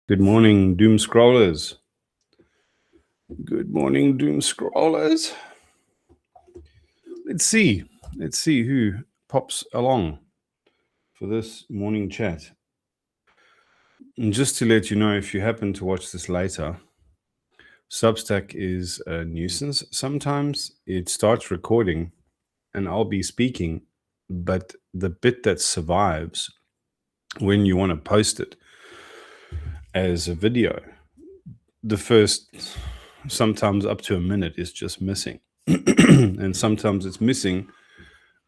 Good morning, doom scrollers. Good morning, doom scrollers. Let's see who pops along for this morning chat. And just to let you know, if you happen to watch this later, Substack is a nuisance. Sometimes it starts recording and I'll be speaking, but the bit that survives when you want to post it as a video, the first sometimes up to a minute is just missing. And sometimes it's missing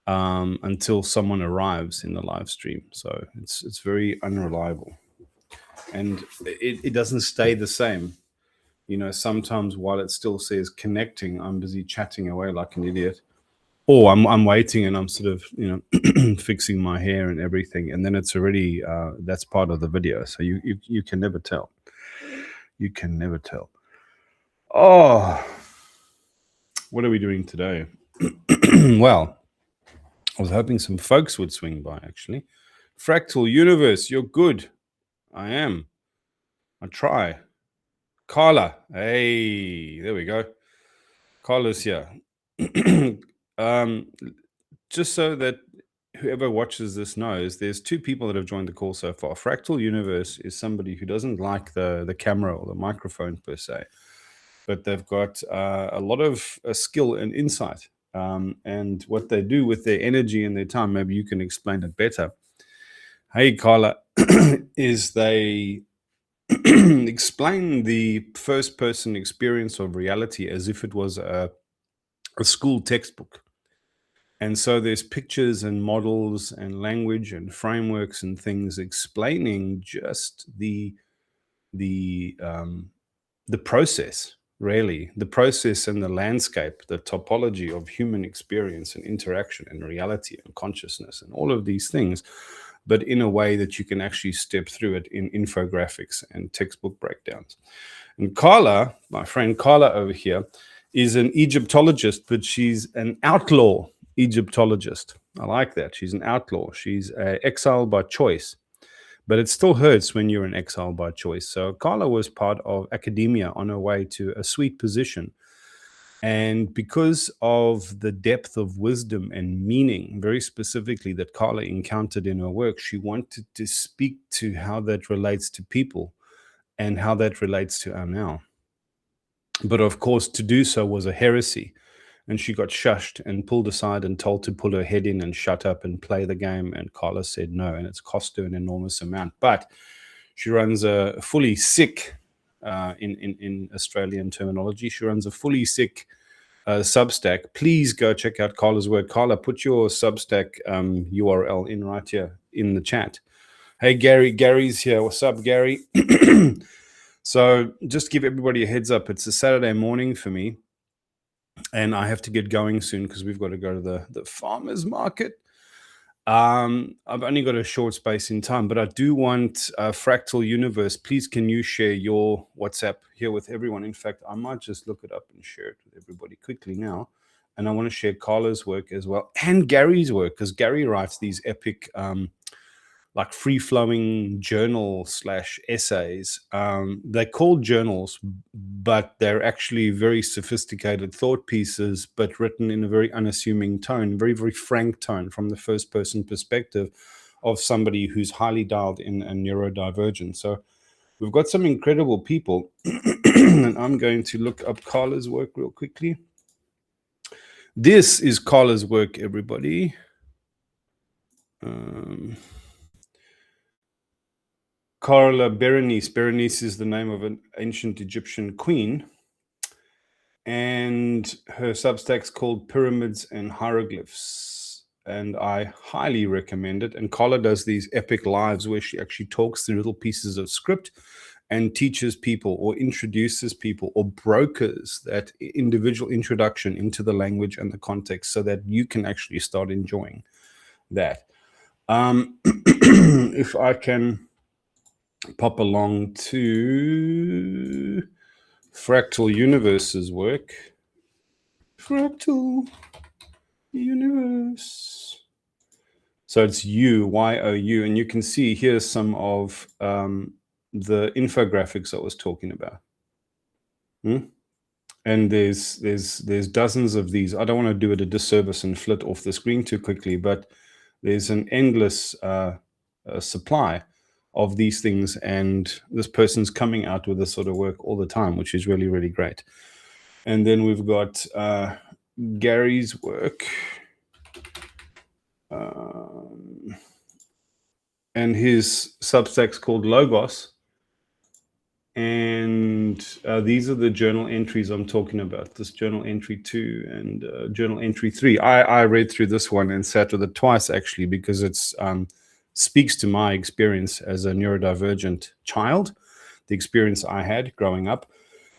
until someone arrives in the live stream. So it's very unreliable. And it doesn't stay the same. You know, sometimes while it still says connecting, I'm busy chatting away like an idiot. Or I'm waiting and I'm sort of, fixing my hair and everything. And then it's already, that's part of the video. So you can never tell. You can never tell. Oh, what are we doing today? Well, I was hoping some folks would swing by, actually. Fractal Universe, you're good. I am. I try. Carla, hey, there we go. Carla's here. Just so that whoever watches this knows, there's two people that have joined the call so far. Fractal Universe is somebody who doesn't like the camera or the microphone per se, but they've got a lot of skill and insight. And what they do with their energy and their time, maybe you can explain it better. Hey, Carla, is they explain the first person experience of reality as if it was a school textbook. And so there's pictures and models and language and frameworks and things explaining just the process, really, the process and the landscape, the topology of human experience and interaction and reality and consciousness and all of these things, but in a way that you can actually step through it in infographics and textbook breakdowns. And Carla, my friend Carla over here, is an Egyptologist, but she's an outlaw Egyptologist. I like that. She's an outlaw. She's exiled by choice. But it still hurts when you're an exile by choice. So Carla was part of academia on her way to a sweet position. And because of the depth of wisdom and meaning, very specifically, that Carla encountered in her work, she wanted to speak to how that relates to people and how that relates to our now. But of course, to do so was a heresy. And she got shushed and pulled aside and told to pull her head in and shut up and play the game. And Carla said no, and it's cost her an enormous amount. But she runs a fully sick, in Australian terminology, she runs a fully sick Substack. Please go check out Carla's work. Carla, put your Substack URL in right here in the chat. Hey, Gary. Gary's here. What's up, Gary? So just give everybody a heads up. It's a Saturday morning for me. And I have to get going soon because we've got to go to the farmer's market. I've only got a short space in time, but I do want Fractal Universe. Please, can you share your WhatsApp here with everyone? In fact, I might just look it up and share it with everybody quickly now. And I want to share Carla's work as well and Gary's work, because Gary writes these epic like free-flowing journal / essays. They're called journals, but they're actually very sophisticated thought pieces, but written in a very unassuming tone, very, very frank tone from the first-person perspective of somebody who's highly dialed in and neurodivergent. So we've got some incredible people, and I'm going to look up Carla's work real quickly. This is Carla's work, everybody. Carla Berenice. Berenice is the name of an ancient Egyptian queen. And her Substack's called Pyramids and Hieroglyphs. And I highly recommend it. And Carla does these epic lives where she actually talks through little pieces of script and teaches people or introduces people or brokers that individual introduction into the language and the context so that you can actually start enjoying that. If I can pop along to Fractal Universe's work. Fractal Universe. So it's YOU, and you can see here's some of the infographics I was talking about. And there's dozens of these. I don't want to do it a disservice and flit off the screen too quickly, but there's an endless supply of these things, and this person's coming out with this sort of work all the time, which is really, really great. And then we've got Gary's work, and his Substack's called Logos. And these are the journal entries I'm talking about. This journal entry 2 and journal entry 3. I read through this one and sat with it twice, actually, because it's speaks to my experience as a neurodivergent child, the experience I had growing up,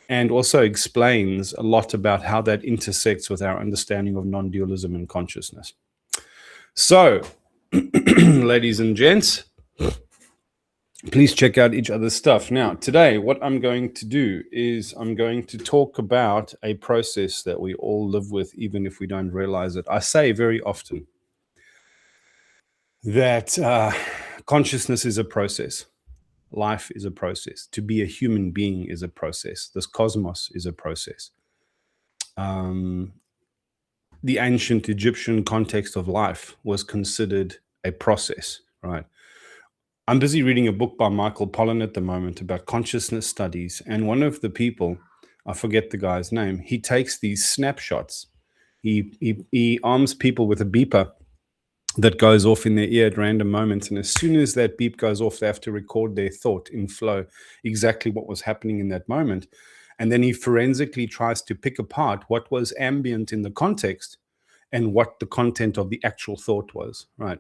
and also explains a lot about how that intersects with our understanding of non-dualism and consciousness. So, ladies and gents, please check out each other's stuff. Now, today, what I'm going to do is I'm going to talk about a process that we all live with, even if we don't realize it. I say very often that consciousness is a process. Life is a process. To be a human being is a process. This cosmos is a process. The ancient Egyptian context of life was considered a process, right? I'm busy reading a book by Michael Pollan at the moment about consciousness studies. And one of the people, I forget the guy's name, he takes these snapshots. He arms people with a beeper that goes off in their ear at random moments. And as soon as that beep goes off, they have to record their thought in flow, exactly what was happening in that moment. And then he forensically tries to pick apart what was ambient in the context and what the content of the actual thought was, right?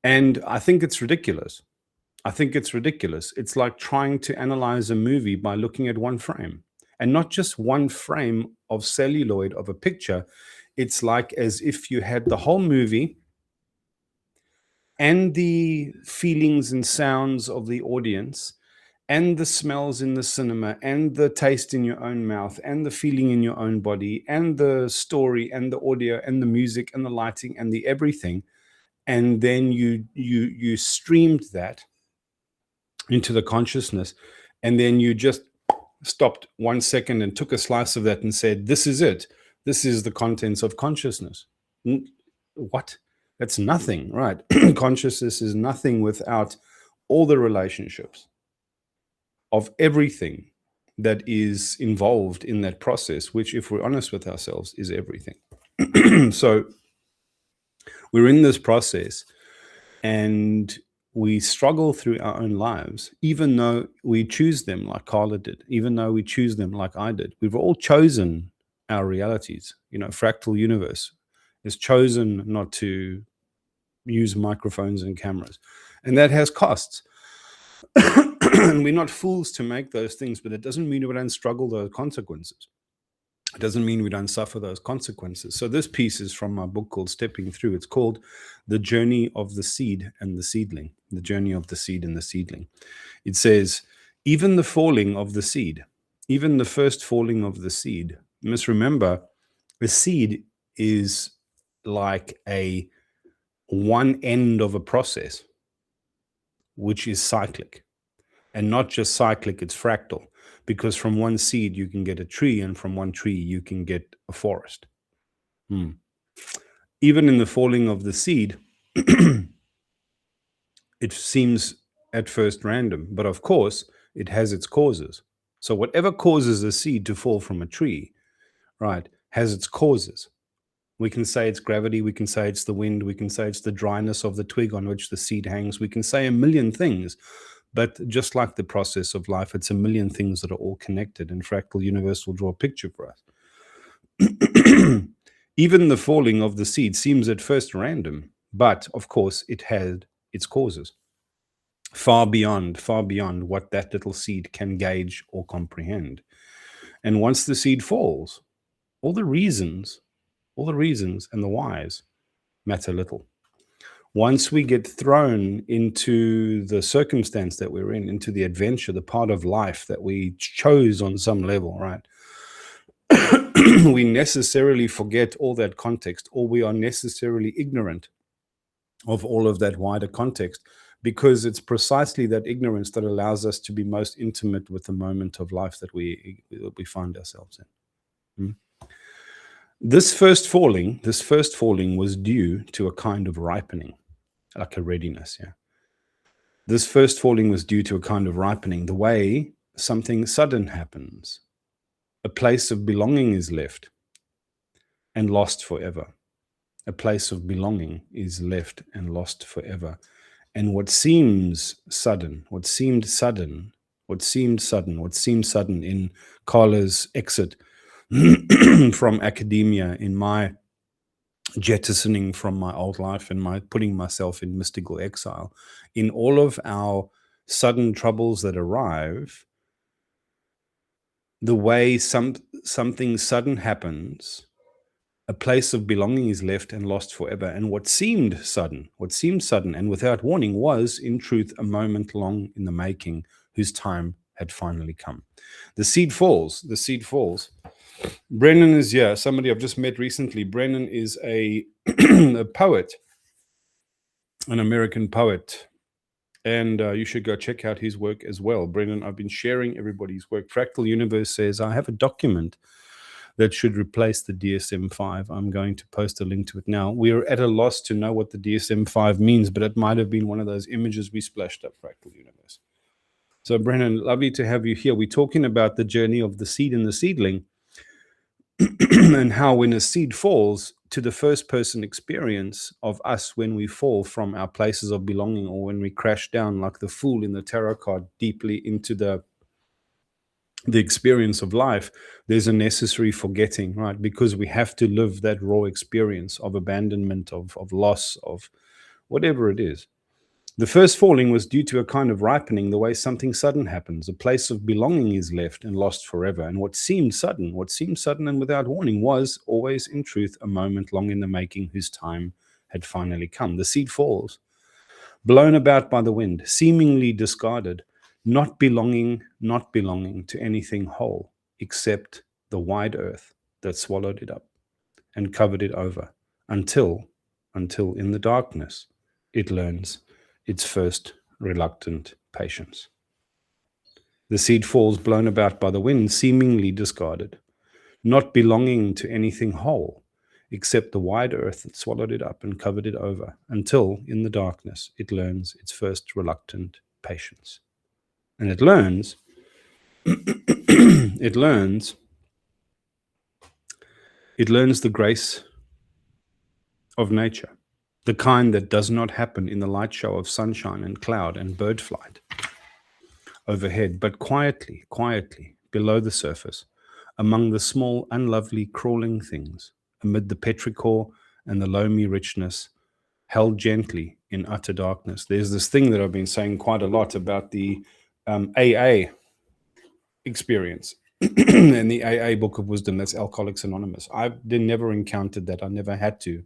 And I think it's ridiculous. It's like trying to analyze a movie by looking at one frame, and not just one frame of celluloid of a picture. It's like as if you had the whole movie and the feelings and sounds of the audience and the smells in the cinema and the taste in your own mouth and the feeling in your own body and the story and the audio and the music and the lighting and the everything. And then you streamed that into the consciousness, and then you just stopped 1 second and took a slice of that and said, this is it. This is the contents of consciousness. What? That's nothing, right? Consciousness is nothing without all the relationships of everything that is involved in that process, which, if we're honest with ourselves, is everything. So we're in this process and we struggle through our own lives, even though we choose them like Carla did, even though we choose them like I did. We've all chosen our realities. You know, Fractal Universe has chosen not to use microphones and cameras, and that has costs. And we're not fools to make those things, but it doesn't mean we don't struggle those consequences. It doesn't mean we don't suffer those consequences. So this piece is from my book called Stepping Through. It's called The Journey of the Seed and the Seedling. The Journey of the Seed and the Seedling. It says, even the falling of the seed, even the first falling of the seed, you must remember, the seed is like a one end of a process, which is cyclic. And not just cyclic, it's fractal. Because from one seed you can get a tree, and from one tree you can get a forest. Even in the falling of the seed, it seems at first random, but of course it has its causes. So whatever causes a seed to fall from a tree, right, has its causes. We can say it's gravity, we can say it's the wind, we can say it's the dryness of the twig on which the seed hangs, we can say a million things. But just like the process of life, it's a million things that are all connected, and Fractal Universe will draw a picture for us. Even the falling of the seed seems at first random, but of course it had its causes. Far beyond what that little seed can gauge or comprehend. And once the seed falls, all the reasons and the whys matter little. Once we get thrown into the circumstance that we're in, into the adventure, the part of life that we chose on some level, right? We necessarily forget all that context, or we are necessarily ignorant of all of that wider context, because it's precisely that ignorance that allows us to be most intimate with the moment of life that we find ourselves in. This first falling was due to a kind of ripening, like a readiness. Yeah. This first falling was due to a kind of ripening, the way something sudden happens. A place of belonging is left and lost forever. A place of belonging is left and lost forever. And what seemed sudden in Carla's exit from academia, in my jettisoning from my old life and my putting myself in mystical exile, in all of our sudden troubles that arrive, the way something sudden happens, a place of belonging is left and lost forever. And what seemed sudden and without warning was, in truth, a moment long in the making, whose time had finally come. The seed falls. Brennan is here, somebody I've just met recently. Brennan is a poet, an American poet. And you should go check out his work as well. Brennan, I've been sharing everybody's work. Fractal Universe says, I have a document that should replace the DSM-5. I'm going to post a link to it now. We're at a loss to know what the DSM-5 means, but it might have been one of those images we splashed up, Fractal Universe. So, Brennan, lovely to have you here. We're talking about the journey of the seed and the seedling and how when a seed falls, to the first person experience of us when we fall from our places of belonging, or when we crash down like the fool in the tarot card deeply into the experience of life, there's a necessary forgetting, right? Because we have to live that raw experience of abandonment, of loss, of whatever it is. The first falling was due to a kind of ripening, the way something sudden happens. A place of belonging is left and lost forever. And what seemed sudden and without warning was always, in truth, a moment long in the making, whose time had finally come. The seed falls, blown about by the wind, seemingly discarded, not belonging to anything whole, except the wide earth that swallowed it up and covered it over, until in the darkness it learns its first reluctant patience. The seed falls, blown about by the wind, seemingly discarded, not belonging to anything whole, except the wide earth that swallowed it up and covered it over, until in the darkness it learns its first reluctant patience. And it learns the grace of nature, the kind that does not happen in the light show of sunshine and cloud and bird flight overhead, but quietly, below the surface, among the small, unlovely, crawling things, amid the petrichor and the loamy richness, held gently in utter darkness. There's this thing that I've been saying quite a lot about the AA experience and the AA Book of Wisdom, that's Alcoholics Anonymous. I've never encountered that. I never had to.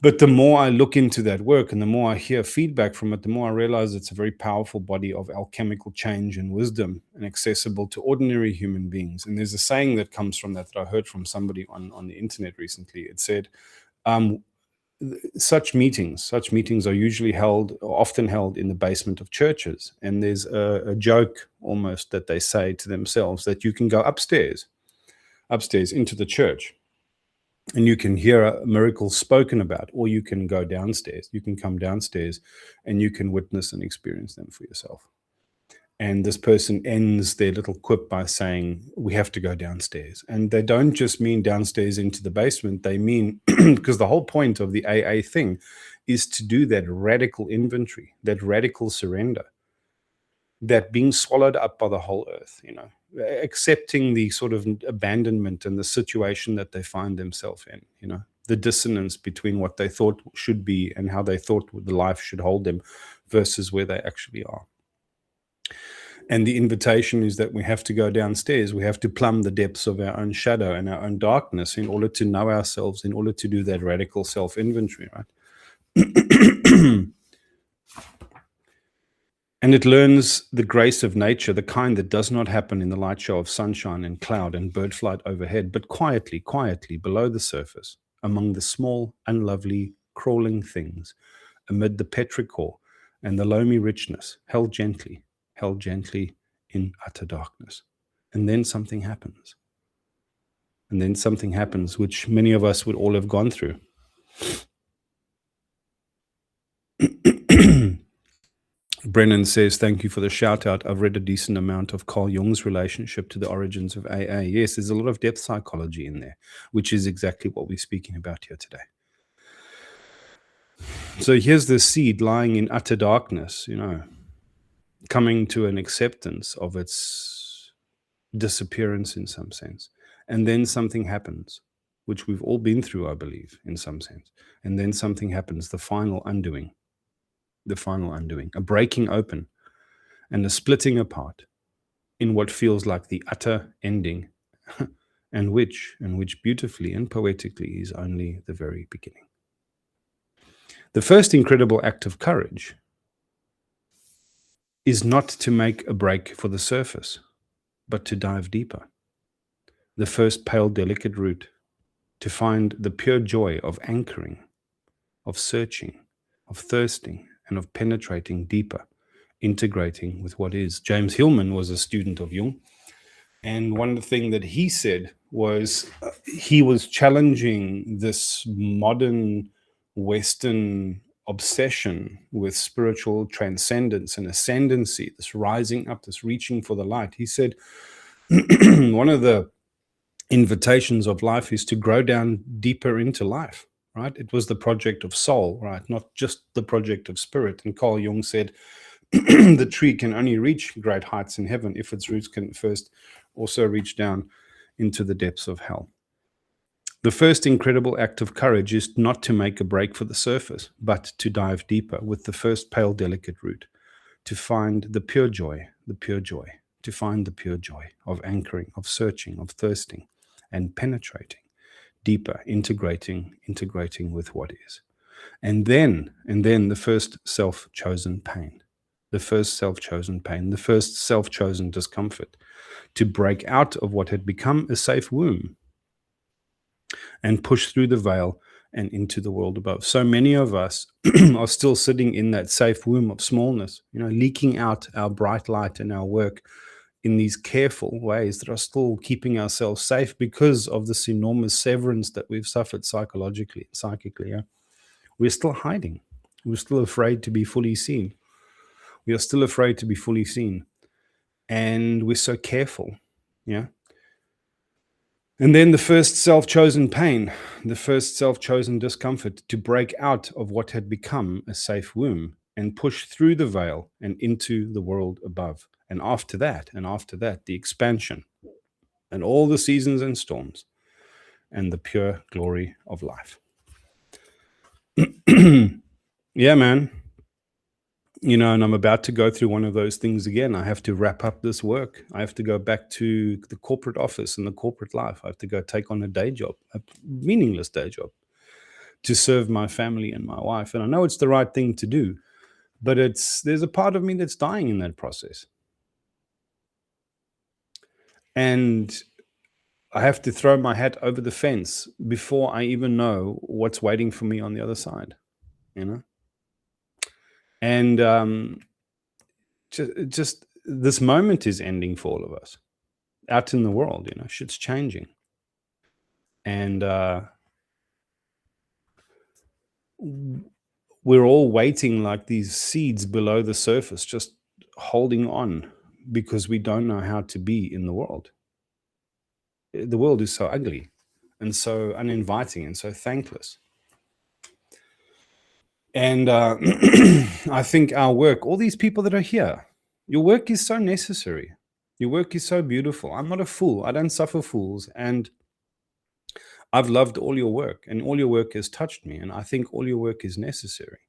But the more I look into that work and the more I hear feedback from it, the more I realize it's a very powerful body of alchemical change and wisdom, and accessible to ordinary human beings. And there's a saying that comes from that I heard from somebody on the internet recently. It said, such meetings are usually often held in the basement of churches. And there's a joke almost that they say to themselves that you can go upstairs into the church, and you can hear miracles spoken about, or you can go downstairs. You can come downstairs and you can witness and experience them for yourself. And this person ends their little quip by saying, we have to go downstairs. And they don't just mean downstairs into the basement. They mean, because the whole point of the AA thing is to do that radical inventory, that radical surrender, that being swallowed up by the whole earth, accepting the sort of abandonment and the situation that they find themselves in, the dissonance between what they thought should be and how they thought the life should hold them versus where they actually are. And the invitation is that we have to go downstairs. We have to plumb the depths of our own shadow and our own darkness in order to know ourselves, in order to do that radical self-inventory, right? And it learns the grace of nature, the kind that does not happen in the light show of sunshine and cloud and bird flight overhead, but quietly below the surface, among the small, unlovely, crawling things, amid the petrichor and the loamy richness, held gently in utter darkness. And then something happens. And then something happens, which many of us would all have gone through. Brennan says, thank you for the shout out. I've read a decent amount of Carl Jung's relationship to the origins of AA. Yes, there's a lot of depth psychology in there, which is exactly what we're speaking about here today. So here's the seed lying in utter darkness, coming to an acceptance of its disappearance in some sense. And then something happens, which we've all been through, I believe, in some sense. And then something happens, the final undoing, a breaking open and a splitting apart in what feels like the utter ending, and which beautifully and poetically is only the very beginning. The first incredible act of courage is not to make a break for the surface, but to dive deeper. The first pale, delicate route to find the pure joy of anchoring, of searching, of thirsting, and of penetrating deeper, integrating with what is. James Hillman was a student of Jung, and one thing that he said was he was challenging this modern Western obsession with spiritual transcendence and ascendancy, this rising up, this reaching for the light. He said one of the invitations of life is to grow down deeper into life, right? It was the project of soul, right? Not just the project of spirit. And Carl Jung said the tree can only reach great heights in heaven if its roots can first also reach down into the depths of hell. The first incredible act of courage is not to make a break for the surface, but to dive deeper with the first pale, delicate root, to find the pure joy, to find the pure joy of anchoring, of searching, of thirsting, and penetrating deeper, integrating with what is. And then the first self-chosen pain, the first self-chosen discomfort, to break out of what had become a safe womb and push through the veil and into the world above. So many of us are still sitting in that safe womb of smallness, leaking out our bright light and our work in these careful ways that are still keeping ourselves safe because of this enormous severance that we've suffered psychologically, psychically. Yeah? We're still hiding. We're still afraid to be fully seen. We are still afraid to be fully seen. And we're so careful. Yeah. And then the first self-chosen pain, the first self-chosen discomfort to break out of what had become a safe womb and push through the veil and into the world above. And after that, the expansion and all the seasons and storms and the pure glory of life. Yeah, man. And I'm about to go through one of those things again. I have to wrap up this work. I have to go back to the corporate office and the corporate life. I have to go take on a day job, a meaningless day job, to serve my family and my wife. And I know it's the right thing to do, but there's a part of me that's dying in that process. And I have to throw my hat over the fence before I even know what's waiting for me on the other side, And just this moment is ending for all of us out in the world. Shit's changing, and we're all waiting like these seeds below the surface, just holding on because we don't know how to be in the world. The world is so ugly and so uninviting and so thankless. And I think our work, all these people that are here, your work is so necessary. Your work is so beautiful. I'm not a fool. I don't suffer fools. And I've loved all your work, and all your work has touched me. And I think all your work is necessary.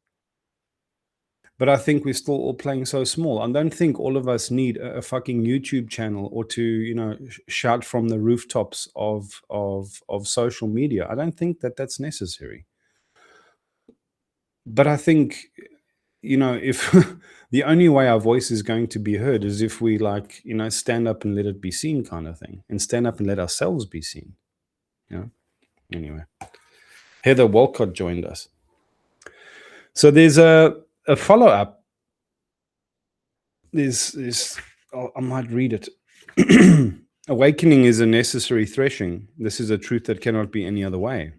But I think we're still all playing so small. I don't think all of us need a fucking YouTube channel or to, shout from the rooftops of social media. I don't think that that's necessary. But I think, if the only way our voice is going to be heard is if we stand up and let it be seen kind of thing, and stand up and let ourselves be seen. Anyway, Heather Walcott joined us. So there's a follow up. There's I might read it. Awakening is a necessary threshing. This is a truth that cannot be any other way.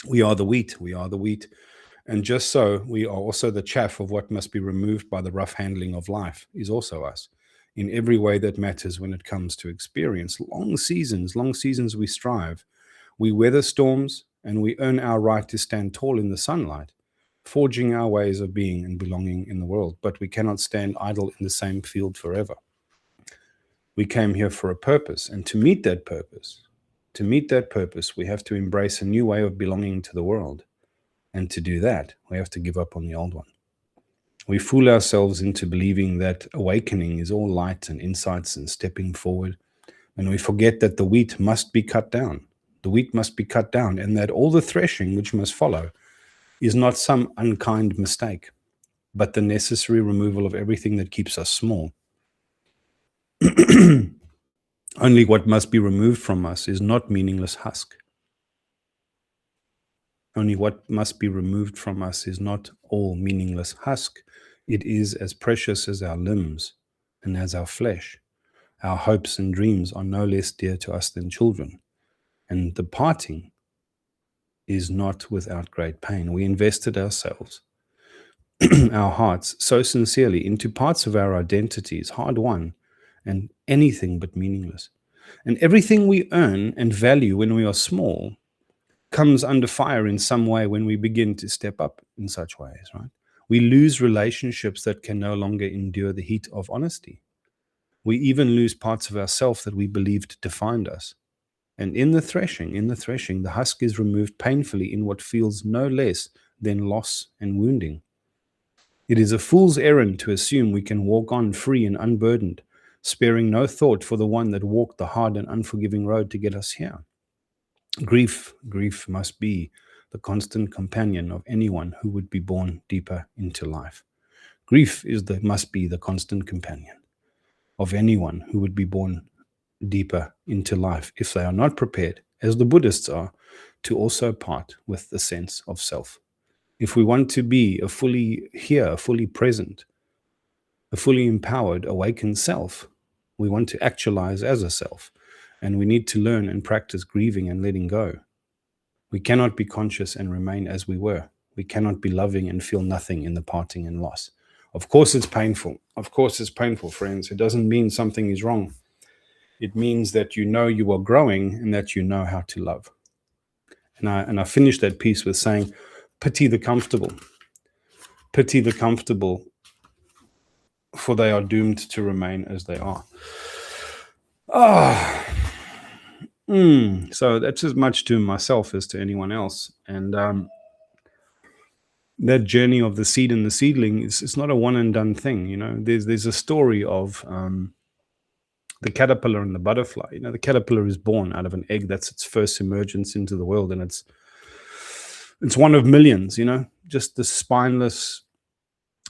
We are the wheat. We are the wheat. And just so, we are also the chaff of what must be removed by the rough handling of life, is also us, in every way that matters when it comes to experience. Long seasons we strive. We weather storms, and we earn our right to stand tall in the sunlight, forging our ways of being and belonging in the world. But we cannot stand idle in the same field forever. We came here for a purpose, and to meet that purpose, we have to embrace a new way of belonging to the world. And to do that, we have to give up on the old one. We fool ourselves into believing that awakening is all light and insights and stepping forward. And we forget that the wheat must be cut down. The wheat must be cut down, and that all the threshing which must follow is not some unkind mistake, but the necessary removal of everything that keeps us small. Only what must be removed from us is not meaningless husk. Only what must be removed from us is not all meaningless husk. It is as precious as our limbs and as our flesh. Our hopes and dreams are no less dear to us than children. And the parting is not without great pain. We invested ourselves, our hearts, so sincerely into parts of our identities, hard won, and anything but meaningless. And everything we earn and value when we are small comes under fire in some way when we begin to step up in such ways, right? We lose relationships that can no longer endure the heat of honesty. We even lose parts of ourselves that we believed defined us. And in the threshing, the husk is removed painfully in what feels no less than loss and wounding. It is a fool's errand to assume we can walk on free and unburdened, sparing no thought for the one that walked the hard and unforgiving road to get us here. Grief must be the constant companion of anyone who would be born deeper into life. Grief must be the constant companion of anyone who would be born deeper into life if they are not prepared, as the Buddhists are, to also part with the sense of self. If we want to be a fully here, fully present, a fully empowered, awakened self, we want to actualize as a self, and we need to learn and practice grieving and letting go. We cannot be conscious and remain as we were. We cannot be loving and feel nothing in the parting and loss. Of course it's painful. Of course it's painful, friends. It doesn't mean something is wrong. It means that you know you are growing and that you know how to love. And I finished that piece with saying, pity the comfortable. Pity the comfortable, for they are doomed to remain as they are. So that's as much to myself as to anyone else. And that journey of the seed and the seedling is not a one and done thing. You know, there's a story of the caterpillar and the butterfly. You know, the caterpillar is born out of an egg. That's its first emergence into the world, and it's one of millions. You know, just the spineless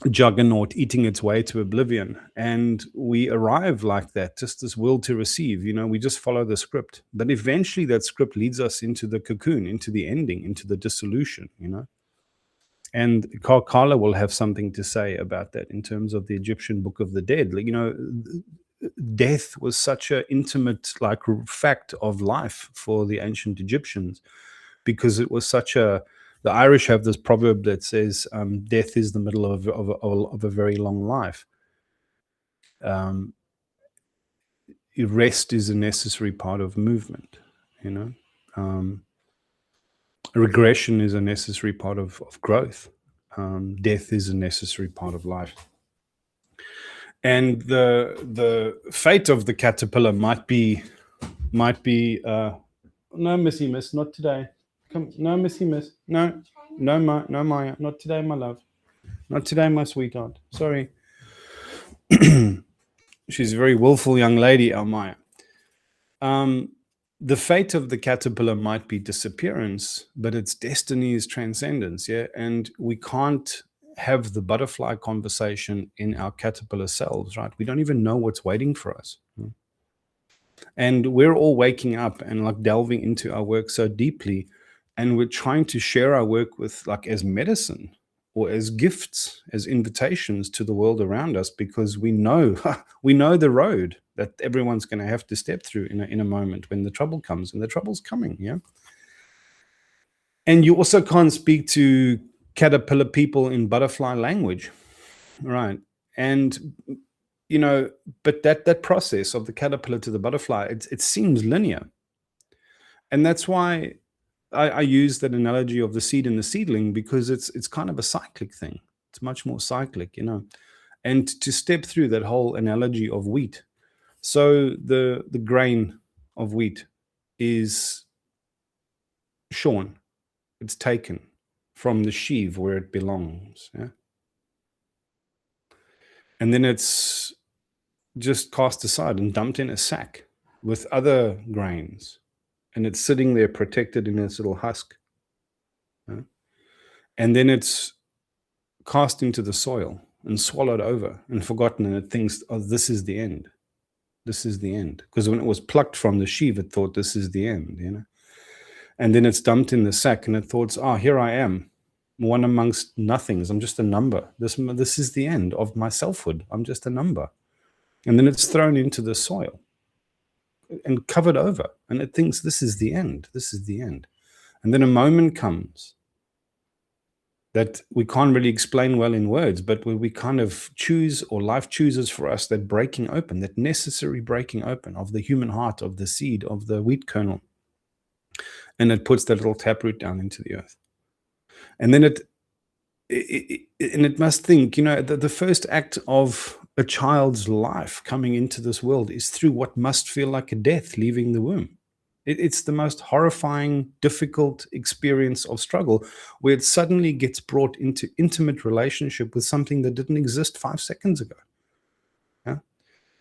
juggernaut eating its way to oblivion. And we arrive like that, just this will to receive. You know, we just follow the script, but eventually that script leads us into the cocoon, into the ending, into the dissolution. You know. And Carla will have something to say about that in terms of the Egyptian Book of the Dead. Like, you know, death was such an intimate, like, fact of life for the ancient Egyptians, because it was such a. The Irish have this proverb that says, "Death is the middle of a very long life." Rest is a necessary part of movement. You know. Regression is a necessary part of growth. Death is a necessary part of life. And the fate of the caterpillar might be no, Missy, miss, not today. Come, no, Missy, miss, no, Maya, not today, my love, not today, my sweetheart. Sorry. She's a very willful young lady, our Maya. The fate of the caterpillar might be disappearance, but its destiny is transcendence, yeah? And we can't have the butterfly conversation in our caterpillar selves, right? We don't even know what's waiting for us. And we're all waking up and like delving into our work so deeply, and we're trying to share our work with, like, as medicine. or as gifts, as invitations to the world around us, because we know we know the road that everyone's going to have to step through in a moment when the trouble comes, and the trouble's coming. Yeah. And you also can't speak to caterpillar people in butterfly language, right? And but that process of the caterpillar to the butterfly, it seems linear, and that's why I use that analogy of the seed and the seedling, because it's kind of a cyclic thing. It's much more cyclic, and to step through that whole analogy of wheat. So the grain of wheat is shorn, it's taken from the sheaf where it belongs, yeah? And then it's just cast aside and dumped in a sack with other grains, and it's sitting there protected in its little husk, yeah? And then it's cast into the soil and swallowed over and forgotten, and it thinks, oh, this is the end. This is the end. Because when it was plucked from the sheaf, it thought this is the end. And then it's dumped in the sack, and it thought, oh, here I am, one amongst nothings. I'm just a number. This is the end of my selfhood. I'm just a number. And then it's thrown into the soil and covered over, and it thinks this is the end. This is the end. And then a moment comes that we can't really explain well in words, but where we kind of choose, or life chooses for us, that breaking open, that necessary breaking open of the human heart, of the seed, of the wheat kernel. And it puts that little taproot down into the earth. And then it must think, the first act of a child's life coming into this world is through what must feel like a death, leaving the womb. It's the most horrifying, difficult experience of struggle, where it suddenly gets brought into intimate relationship with something that didn't exist 5 seconds ago. Yeah?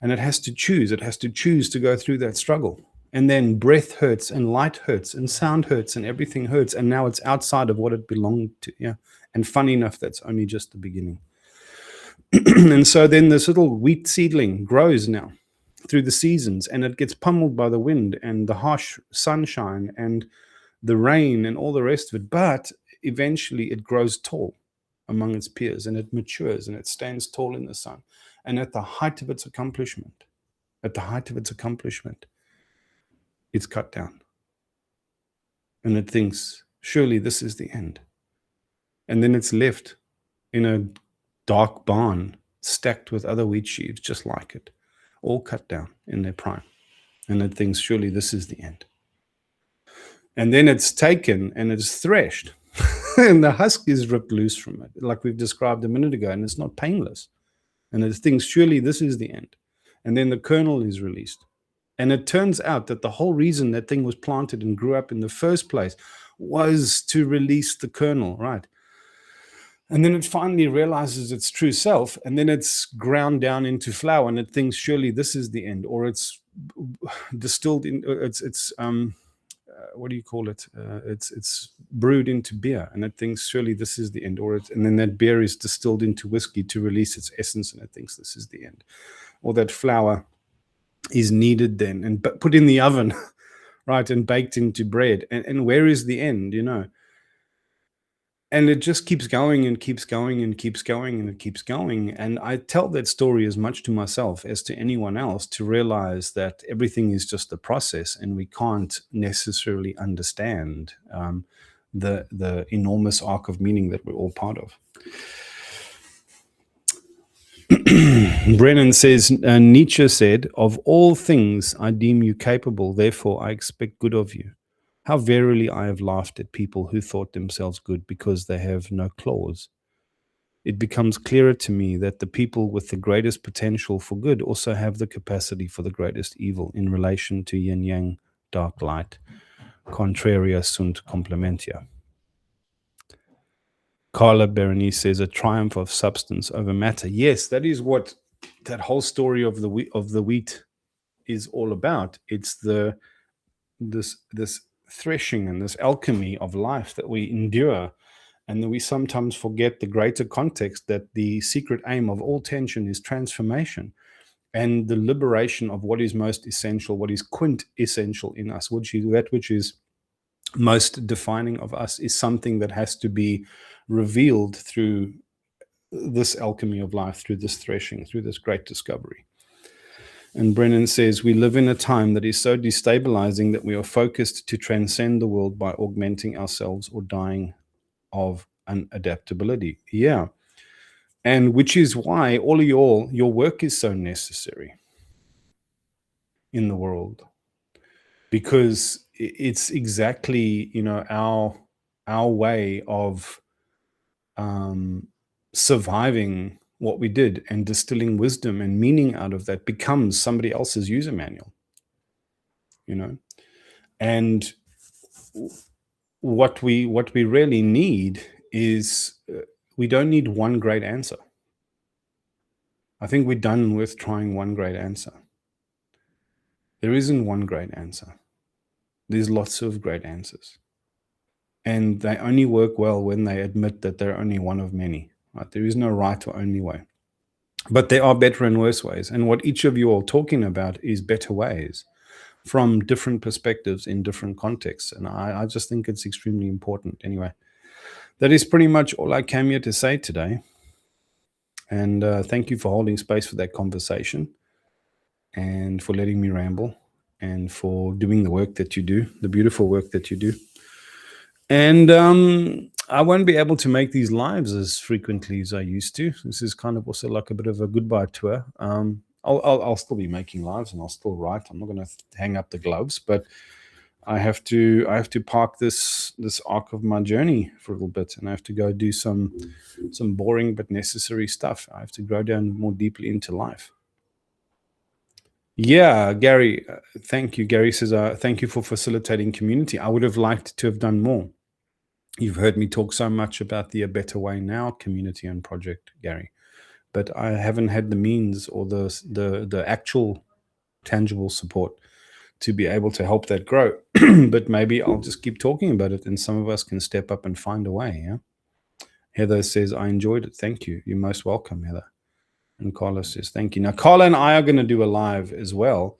And it has to choose. It has to choose to go through that struggle. And then breath hurts, and light hurts, and sound hurts, and everything hurts. And now it's outside of what it belonged to. Yeah. And funny enough, that's only just the beginning. And so then this little wheat seedling grows now through the seasons, and it gets pummeled by the wind and the harsh sunshine and the rain and all the rest of it. But eventually it grows tall among its peers, and it matures, and it stands tall in the sun. And at the height of its accomplishment, it's cut down. And it thinks, surely this is the end. And then it's left in a dark barn stacked with other wheat sheaves just like it, all cut down in their prime. And it thinks, surely this is the end. And then it's taken and it's threshed, and the husk is ripped loose from it, like we've described a minute ago, and it's not painless. And it thinks, surely this is the end. And then the kernel is released. And it turns out that the whole reason that thing was planted and grew up in the first place was to release the kernel, right? And then it finally realizes its true self, and then it's ground down into flour, and it thinks, surely this is the end. Or it's distilled in, it's what do you call it? It's brewed into beer, and it thinks, surely this is the end. And then that beer is distilled into whiskey to release its essence, and it thinks this is the end. Or that flour is kneaded then and put in the oven, right, and baked into bread. And where is the end, And it just keeps going and keeps going and keeps going and it keeps going. And I tell that story as much to myself as to anyone else, to realize that everything is just a process, and we can't necessarily understand the enormous arc of meaning that we're all part of. Brennan says, Nietzsche said, of all things I deem you capable, therefore I expect good of you. How verily I have laughed at people who thought themselves good because they have no claws. It becomes clearer to me that the people with the greatest potential for good also have the capacity for the greatest evil in relation to yin yang, dark light. Contraria sunt complementia. Carla Berenice says, a triumph of substance over matter. Yes, that is what that whole story of the wheat is all about. It's this threshing and this alchemy of life that we endure, and that we sometimes forget the greater context, that the secret aim of all tension is transformation and the liberation of what is most essential, what is quintessential in us, which is most defining of us, is something that has to be revealed through this alchemy of life, through this threshing, through this great discovery. And Brennan says, we live in a time that is so destabilizing that we are focused to transcend the world by augmenting ourselves or dying of unadaptability. Yeah. And which is why all of your work is so necessary in the world, because it's exactly, our way of surviving what we did and distilling wisdom and meaning out of that becomes somebody else's user manual, and what we really need is we don't need one great answer. I think we're done with trying one great answer. There isn't one great answer. There's lots of great answers, and they only work well when they admit that they're only one of many. Right? There is no right or only way, but there are better and worse ways. And what each of you are talking about is better ways from different perspectives in different contexts. And I just think it's extremely important. Anyway, that is pretty much all I came here to say today. And thank you for holding space for that conversation, and for letting me ramble, and for doing the work that you do, the beautiful work that you do. And I won't be able to make these lives as frequently as I used to. This is kind of also like a bit of a goodbye tour. I'll still be making lives, and I'll still write. I'm not going to hang up the gloves, but I have to park this arc of my journey for a little bit, and I have to go do some boring but necessary stuff. I have to go down more deeply into life. Yeah, Gary, thank you. Gary says, thank you for facilitating community. I would have liked to have done more. You've heard me talk so much about the A Better Way Now community and project, Gary, but I haven't had the means or the actual tangible support to be able to help that grow. But maybe I'll just keep talking about it, and some of us can step up and find a way. Yeah. Heather says, I enjoyed it. Thank you. You're most welcome, Heather. And Carla says, thank you. Now, Carla and I are going to do a live as well.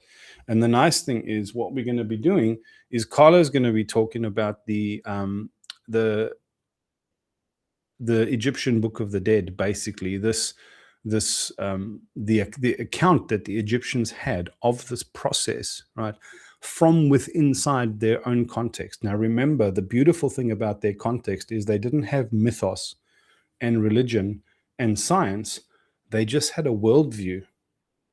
And the nice thing is, what we're going to be doing is Carla is going to be talking about the Egyptian Book of the Dead, basically the account that the Egyptians had of this process, right, from within inside their own context. Now, remember, the beautiful thing about their context is they didn't have mythos and religion and science. They just had a worldview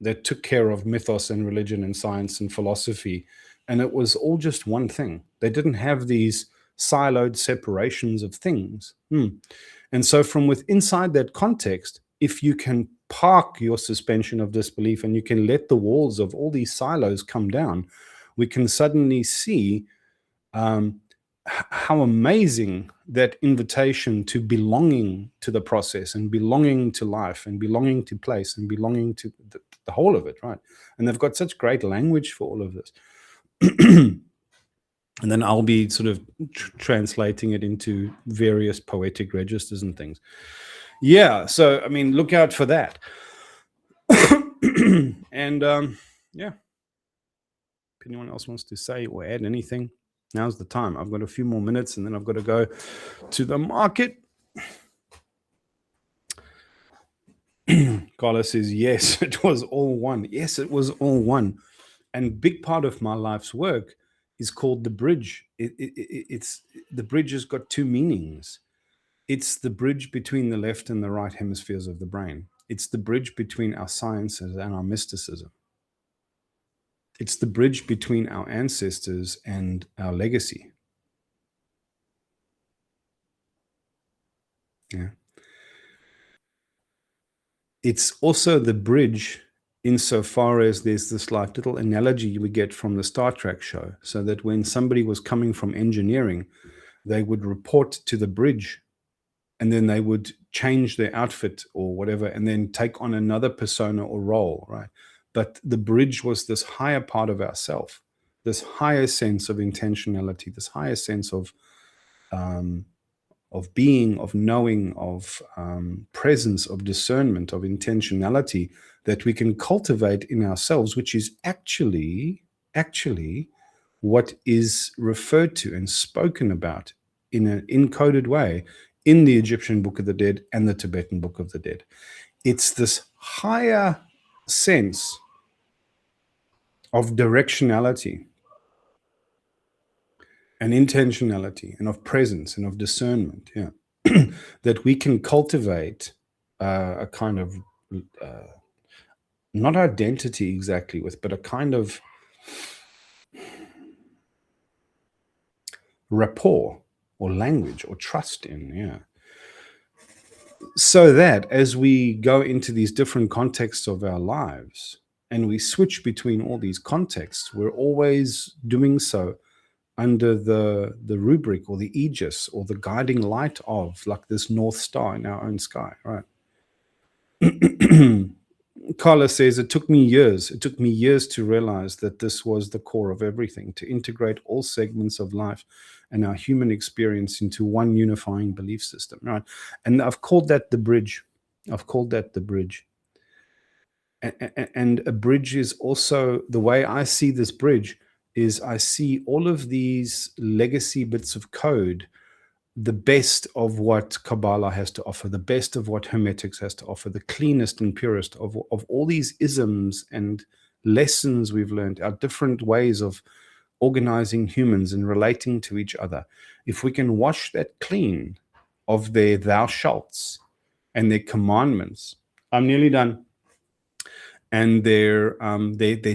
that took care of mythos and religion and science and philosophy, and it was all just one thing. They didn't have these siloed separations of things. And so from within inside that context, if you can park your suspension of disbelief and you can let the walls of all these silos come down, we can suddenly see how amazing that invitation to belonging to the process and belonging to life and belonging to place and belonging to the whole of it, right? And they've got such great language for all of this. And then I'll be sort of translating it into various poetic registers and things. Yeah, so, I mean, look out for that. And, yeah. If anyone else wants to say or add anything, now's the time. I've got a few more minutes, and then I've got to go to the market. Carlos says, yes, it was all one. Yes, it was all one. And big part of my life's work is called the bridge. It's the bridge has got two meanings. It's the bridge between the left and the right hemispheres of the brain. It's the bridge between our sciences and our mysticism. It's the bridge between our ancestors and our legacy. Yeah. It's also the bridge insofar as there's this like little analogy we get from the Star Trek show, so that when somebody was coming from engineering, they would report to the bridge, and then they would change their outfit or whatever, and then take on another persona or role, right? But the bridge was this higher part of ourself, this higher sense of intentionality, this higher sense of being, of knowing, of presence, of discernment, of intentionality that we can cultivate in ourselves, which is actually what is referred to and spoken about in an encoded way in the Egyptian Book of the Dead and the Tibetan Book of the Dead. It's this higher sense of directionality and intentionality and of presence and of discernment, yeah, that we can cultivate a kind of not identity exactly with, but a kind of rapport or language or trust in, yeah. So that as we go into these different contexts of our lives and we switch between all these contexts, we're always doing so under the rubric or the aegis or the guiding light of, like, this North Star in our own sky, right? Carla says, it took me years to realize that this was the core of everything, to integrate all segments of life and our human experience into one unifying belief system, right? And I've called that the bridge. And a bridge is also, the way I see this bridge is, I see all of these legacy bits of code, the best of what Kabbalah has to offer, the best of what Hermetics has to offer, the cleanest and purest of all these isms and lessons we've learned, our different ways of organizing humans and relating to each other. If we can wash that clean of their thou shalts and their commandments, I'm nearly done, and their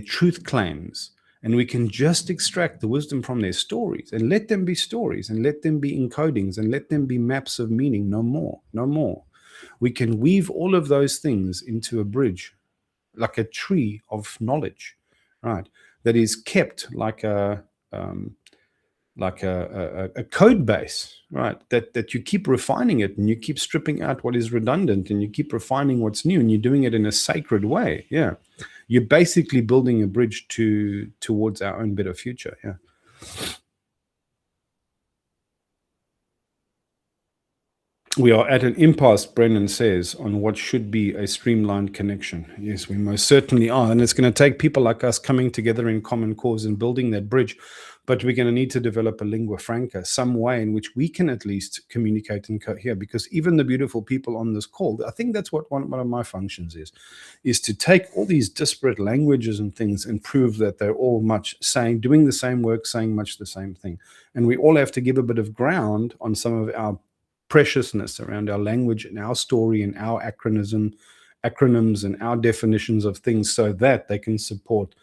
truth claims, and we can just extract the wisdom from their stories and let them be stories and let them be encodings and let them be maps of meaning, no more. We can weave all of those things into a bridge, like a tree of knowledge, right, that is kept like a code base, right, that you keep refining it and you keep stripping out what is redundant and you keep refining what's new, and you're doing it in a sacred way. Yeah, you're basically building a bridge towards our own better future. Yeah. We are at an impasse, Brendan says, on what should be a streamlined connection. Yes, we most certainly are. And it's going to take people like us coming together in common cause and building that bridge. But we're going to need to develop a lingua franca, some way in which we can at least communicate and cohere. Because even the beautiful people on this call, I think that's what one of my functions is to take all these disparate languages and things and prove that they're all doing the same work, saying much the same thing. And we all have to give a bit of ground on some of our preciousness around our language and our story and our acronyms and our definitions of things, so that they can support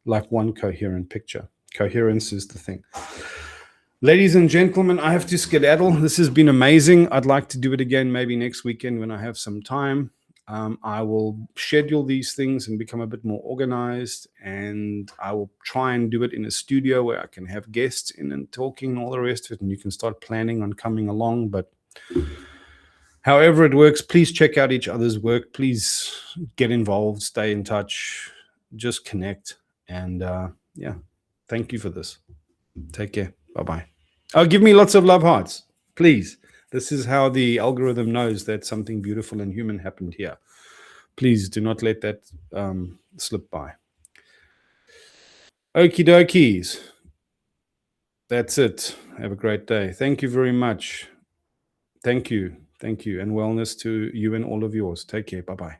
like one coherent picture. Coherence is the thing. Ladies and gentlemen, I have to skedaddle. This has been amazing. I'd like to do it again maybe next weekend when I have some time. I will schedule these things and become a bit more organized, and I will try and do it in a studio where I can have guests in and talking and all the rest of it, and you can start planning on coming along. But however it works, please check out each other's work. Please get involved, stay in touch, just connect. And yeah, thank you for this. Take care. Bye-bye. Oh, give me lots of love hearts, please. This is how the algorithm knows that something beautiful and human happened here. Please do not let that slip by. Okie dokies. That's it. Have a great day. Thank you very much. Thank you. Thank you. And wellness to you and all of yours. Take care. Bye-bye.